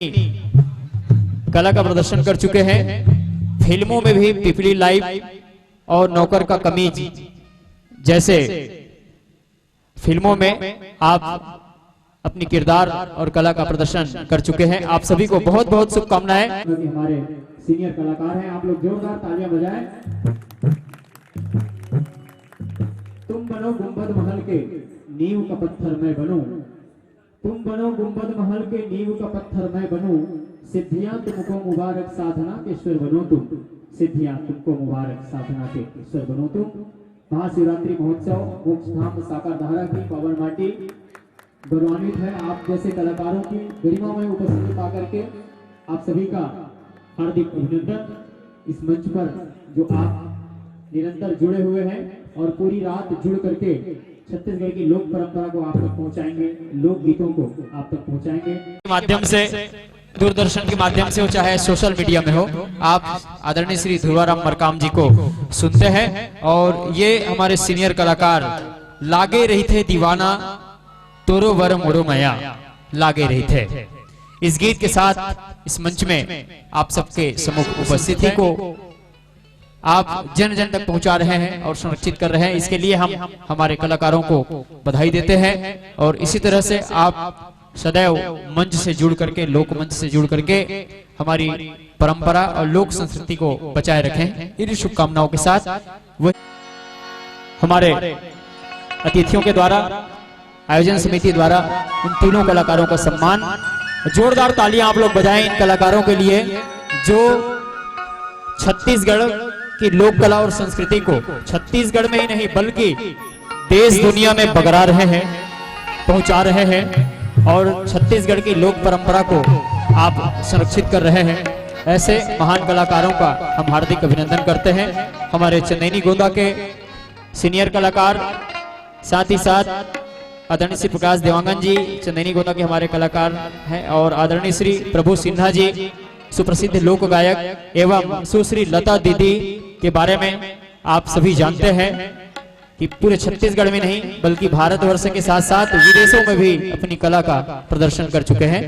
कला का प्रदर्शन कर चुके हैं। फिल्मों में भी पिपली लाइव और नौकर का कमीज जैसे फिल्मों में आप अपनी किरदार और कला का प्रदर्शन कर चुके हैं। आप सभी को बहुत बहुत शुभकामनाएं। हमारे सीनियर कलाकार हैं, आप लोग जोरदार तालियां बजाएं। तुम बनो गुंबद महल के नींव का पत्थर मैं बनूं, तुम बनो गुंबद महल के नींव का पत्थर मैं बनूं, सिद्धियां तुमको मुबारक साधना के ईश्वर बनो तुम, सिद्धियां तुमको मुबारक साधना के ईश्वर बनो तुम। महाशिवरात्रि महोत्सव मोक्ष धाम साकारधारा की पावन माटी गौरवान्वित है। आप जैसे कलाकारों की गरिमामय उपस्थिति पाकर के आप सभी का हार्दिक अभिनंदन। इस मंच पर जो आप निरंतर जुड़े हुए हैं और पूरी रात जुड़ करके छत्तीसगढ़ की लोक परंपरा को आप तक पहुंचाएंगे, लोक गीतों को आप तक पहुंचाएंगे। माध्यम से दूरदर्शन के माध्यम से हो चाहे सोशल मीडिया में हो, आप आदरणीय श्री ध्रुवाराम मरकाम जी को सुनते हैं। और ये हमारे सीनियर कलाकार लागे रही थे दीवाना तोरो वर मोरो मया लागे रही थे। इस गीत के साथ इस मंच में आप सबके सम्मुख उपस्थिति को आप जन जन तक पहुंचा रहे हैं और संरक्षित कर रहे हैं। इसके लिए हम हमारे कलाकारों को बधाई देते हैं। और इसी तरह से आप सदैव मंच से जुड़ करके, लोक मंच से जुड़ करके हमारी परंपरा और लोक संस्कृति को बचाए रखें। इन शुभकामनाओं के साथ वो हमारे अतिथियों के द्वारा, आयोजन समिति द्वारा उन तीनों कलाकारों का सम्मान, जोरदार तालियां आप लोग बजाएं इन कलाकारों के लिए जो छत्तीसगढ़ की लोक कला और संस्कृति को छत्तीसगढ़ में ही नहीं बल्कि देश दुनिया में बगरा रहे हैं, पहुंचा रहे हैं और छत्तीसगढ़ की लोक परंपरा को आप संरक्षित कर रहे हैं। ऐसे महान कलाकारों का हम हार्दिक अभिनंदन करते हैं। हमारे चंदेनी गोंदा के सीनियर कलाकार, साथ ही साथ आदरणीय श्री प्रकाश देवांगन जी चंदेनी गोंदा के हमारे कलाकार हैं और आदरणीय श्री प्रभु सिन्हा जी सुप्रसिद्ध लोक गायक एवं सुश्री लता दीदी के बारे में आप सभी जानते हैं कि पूरे छत्तीसगढ़ में नहीं बल्कि भारतवर्ष के साथ साथ विदेशों में भी अपनी कला का प्रदर्शन कर चुके हैं।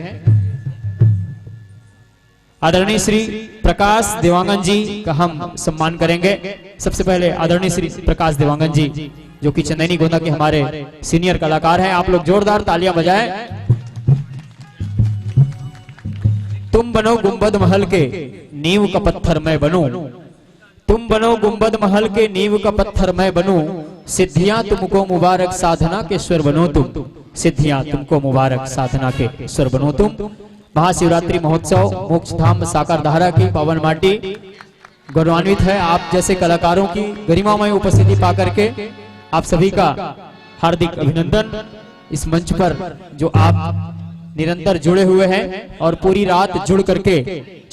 आदरणीय श्री प्रकाश देवांगन जी का हम सम्मान करेंगे। सबसे पहले आदरणीय श्री प्रकाश देवांगन जी जो कि चंदेनी गोंदा के हमारे सीनियर कलाकार हैं। आप लोग जोरदार तालियां बजाएं। तुम बनो गुंबद महल के नींव का पत्थर मैं बनूं, तुम बनो गुंबद महल के नींव का पत्थर मैं बनूं, सिद्धियां तुमको मुबारक साधना के ईश्वर बनो तुम, सिद्धियां तुमको मुबारक साधना के ईश्वर बनो तुम। महाशिवरात्रि महोत्सव मोक्ष धाम साकारधारा की पावन माटी गौरवान्वित है। आप जैसे कलाकारों की गरिमामय उपस्थिति पाकर के आप सभी का हार्दिक अभिनंदन। इस मंच पर जो आप निरंतर जुड़े हुए हैं और पूरी रात जुड़ करके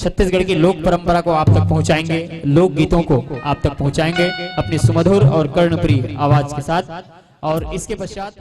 छत्तीसगढ़ की लोक परंपरा को आप तक पहुंचाएंगे, लोक गीतों को आप तक पहुंचाएंगे अपनी सुमधुर और कर्णप्रिय आवाज के साथ। और इसके पश्चात